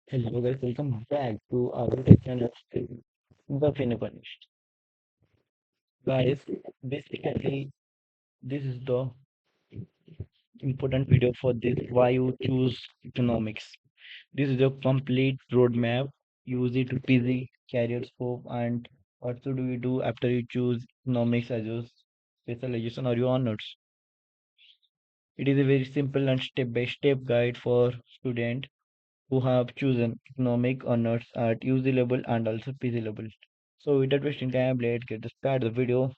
Hello guys, welcome back to our YouTube channel, The Finished. Guys, basically this is the important video for this why you choose economics. This is a complete roadmap. Use it to busy career scope and what should we do after you choose economics as your specialization or your honors. It is a very simple and step-by-step guide for students who have chosen economic honors at UG level and also PG level. So without wasting time, let's get to start the video.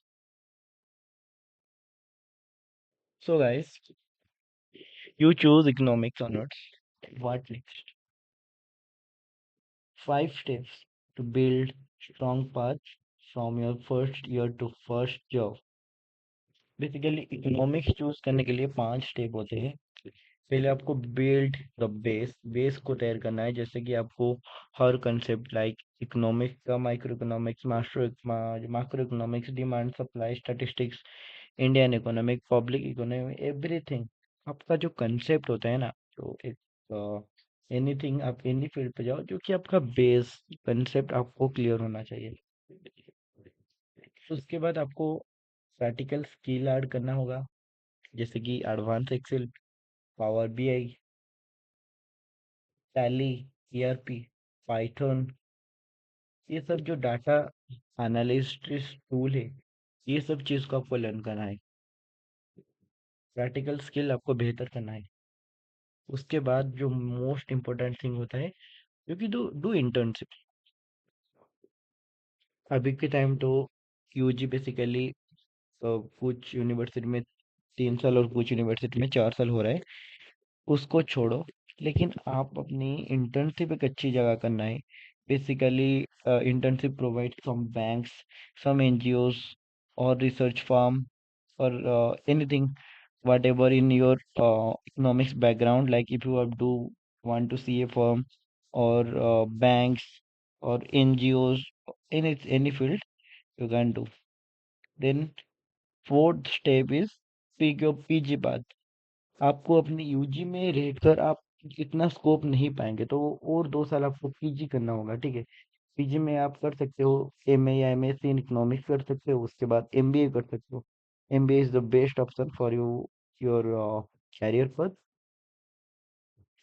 So guys, you choose economics honors. What next? 5 steps to build strong path from your first year to first job. Basically economics choose करने के लिए 5 step होते हैं. पहले आपको build the base को तैयार करना है, जैसे कि आपको हर कंसेप्ट लाइक इकोनॉमिक्स का micro economics micro economics demand supply statistics Indian economic public economy everything. आपका जो कंसेप्ट होता है ना, जो एक एनीथिंग आप एनी फील्ड पे जाओ, जो कि आपका बेस कंसेप्ट आपको क्लियर होना चाहिए. उसके बाद आपको प्रैक्टिकल स्किल ऐड करना होगा, जैसे कि advance Excel, power BI, Tally, ERP, Python. ये सब जो डाटा एनालिस्ट टूल है, ये सब चीज़ को आपको लर्न करना है. प्रैक्टिकल स्किल आपको बेहतर करना है. उसके बाद जो मोस्ट इम्पोर्टेंट थिंग होता है, क्योंकि डू डू इंटर्नशिप. अभी के टाइम तो यूजी बेसिकली कुछ यूनिवर्सिटी में 3 साल और कुछ यूनिवर्सिटी में 4 साल हो रहा है. उसको छोड़ो, लेकिन आप अपनी इंटर्नशिप एक अच्छी जगह करना है. Basically internship provide from banks, some NGOs और research firm or anything whatever in your economics background, like if you have to want to see a firm or banks or NGOs, any field you can do. Then fourth step is pick your PG path. आपको अपनी UG में रहकर आप इतना scope नहीं पाएंगे, तो और 2 साल आपको पीजी करना होगा. ठीक है, पीजी में आप कर सकते हो एमए या एमएससी इन इकोनॉमिक्स कर सकते हो. उसके बाद एमबीए कर सकते हो. MBA is the best option for you your career path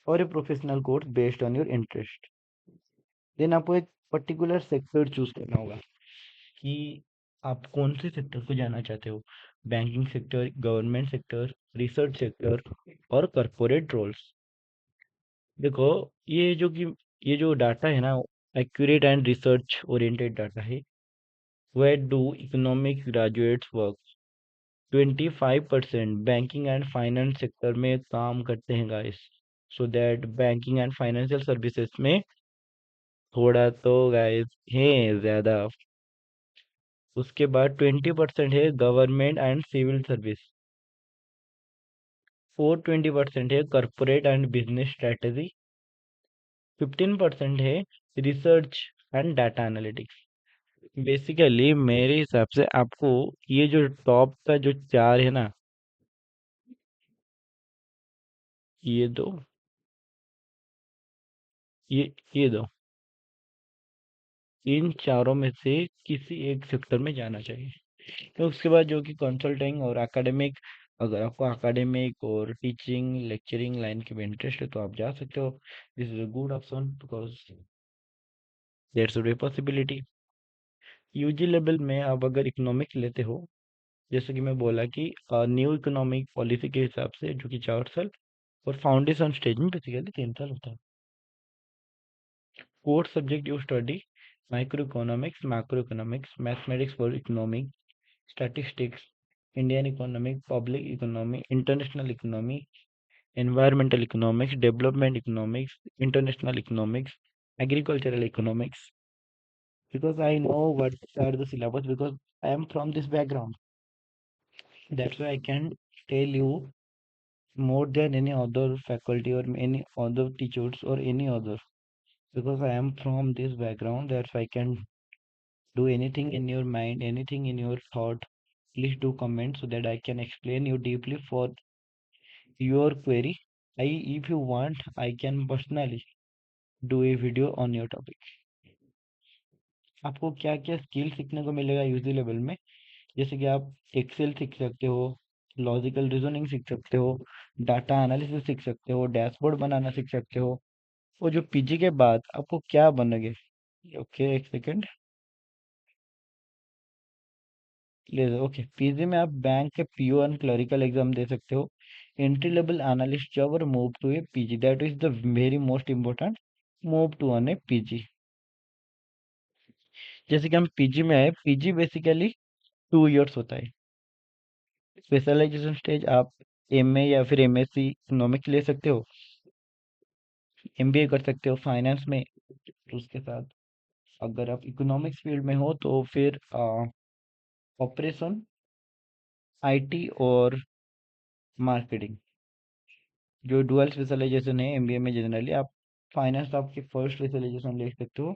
or a professional course based on your interest. Then आपको एक पर्टिकुलर सेक्टर चूज करना होगा कि आप कौन से सेक्टर को जाना चाहते हो. Banking sector, government sector, research sector और कॉर्पोरेट रोल्स. देखो, ये जो डाटा है ना, accurate and research oriented data है. Where do economic graduates work? 25% banking and finance sector में काम करते हैं guys. So that banking and financial services में थोड़ा तो गाइस है ज्यादा. उसके बाद 20% है गवर्नमेंट एंड सिविल सर्विस. 420% है कॉर्पोरेट एंड बिजनेस स्ट्रेटेजी. 15% है research and data analytics. Basically मेरे हिसाब से आपको ये जो टॉप का जो 4 है ना, ये दो, ये दो, इन चारों में से किसी एक सेक्टर में जाना चाहिए. तो उसके बाद जो कि कंसल्टिंग और एकेडमिक, अगर आपको एकेडमिक और टीचिंग लेक्चरिंग लाइन के में इंटरेस्ट है तो आप जा सकते हो. This is a good option because there should be possibility. UG level में आप अगर इकोनॉमिक्स लेते हो, जैसे कि मैं बोला कि न्यू इकोनॉमिक पॉलिसी के हिसाब से जो कि 4 साल, और फाउंडेशन स्टेज में बेसिकली 3 साल होता है. Core subject you study micro economics, macro economics, mathematics for economic, statistics, Indian economic, public economy, international economy, environmental economics, development economics, international economics, agricultural economics. Because I know what are the syllabus because I am from this background. That's why I can tell you more than any other faculty or any other teachers or any other. Because I am from this background, that's why I can do anything in your mind, anything in your thought. Please do comment so that I can explain you deeply for your query. I, if you want, I can personally. Do a video on your topic. आपको क्या क्या skill सीखने को मिलेगा UG level में, जैसे कि आप एक्सेल सीख सकते हो, लॉजिकल रीजनिंग सीख सकते हो, डाटा एनालिसिस सीख सकते हो, डैशबोर्ड बनाना सीख सकते हो। और जो पीजी के बाद आपको क्या बनोगे। ओके, एक सेकेंड। ले लो। ओके, पीजी में आप बैंक के पीओ एंड क्लरिकल एग्जाम दे सकते हो। एंट्री लेवल एनालिस्ट जॉब और move to a PG, that is the very most important, move to on a PG. जैसे कि हम पीजी में है, पीजी बेसिकली 2 इयर्स होता है। स्पेशलाइजेशन स्टेज आप एमए या फिर एमएससी इकोनॉमिक्स ले सकते हो, एमबीए कर सकते हो फाइनेंस में। तो उसके साथ अगर आप इकोनॉमिक्स फील्ड में हो तो फिर ऑपरेशन, आईटी और मार्केटिंग, जो डुअल स्पेशलाइजेशन है एमबीए में। जनरली आप फाइनेंस आपकी फर्स्ट स्पेशलाइजेशन ले सकते हो,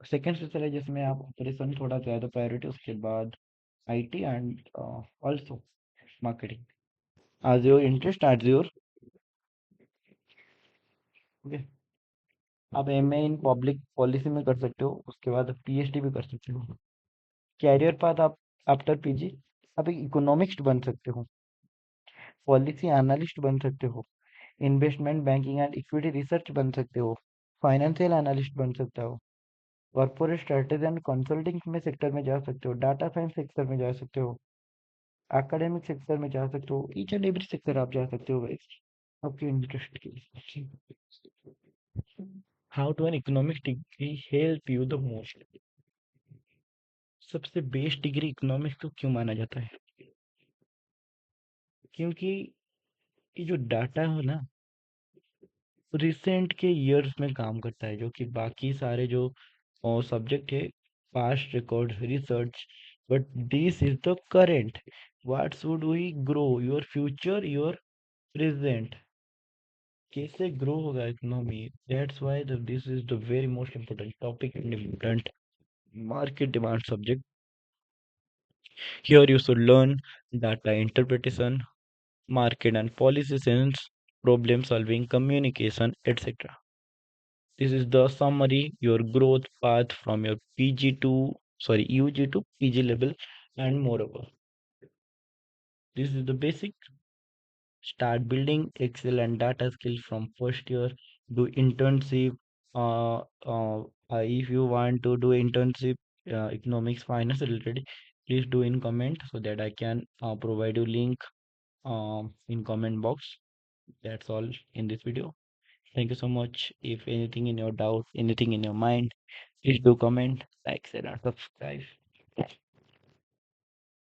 सेकंड स्पेशलाइजेशन में आप ऑपरेशन थोड़ा ज़्यादा प्रायोरिटी, उसके बाद आईटी एंड ऑल्सो मार्केटिंग। आज योर इंटरेस्ट, आज योर। ओके, आप एमए इन पब्लिक पॉलिसी में कर सकते हो, उसके बाद पीएचडी भी कर सकते हो। कैरियर पाथ आप आफ्टर पीजी आप एक इकोनॉमिस्ट बन सकते हो, पॉलिसी एनालिस्ट बन सकते हो, investment banking and equity research बन सकते हो, फाइनेंशियल एनालिस्ट बन सकते हो, कॉर्पोरेट स्ट्रेटेजी एंड कंसल्टिंग में सेक्टर में जा सकते हो, डाटा साइंस सेक्टर में जा सकते हो, एकेडमिक सेक्टर में जा सकते हो, ईच एंड एवरी सेक्टर आप जा सकते हो guys, आपके इंटरेस्ट के हिसाब से। How to an economics degree help you the most. सबसे बेस्ट डिग्री इकोनॉमिक्स को क्यों माना जाता है, क्योंकि ये जो डाटा है ना, रिसेंट के ईयर्स में काम करता है, जो कि बाकी सारे जो सब्जेक्ट है, past record research. But this is the current, what should we grow, your future, your present, कैसे ग्रो होगा economy. That's why this is the very most important topic and important market demand subject. Here you should learn data interpretation, market and policy sense, problem solving, communication, etc. This is the summary, your growth path from your PG to, sorry, UG to PG level, and moreover. This is the basic. Start building Excel and data skills from first year. Do internship. Uh, if you want to do internship, economics, finance related, please do in comment so that I can provide you link in comment box. That's all in this video. Thank you so much. If anything in your doubt, anything in your mind, please do comment, like, share, and subscribe.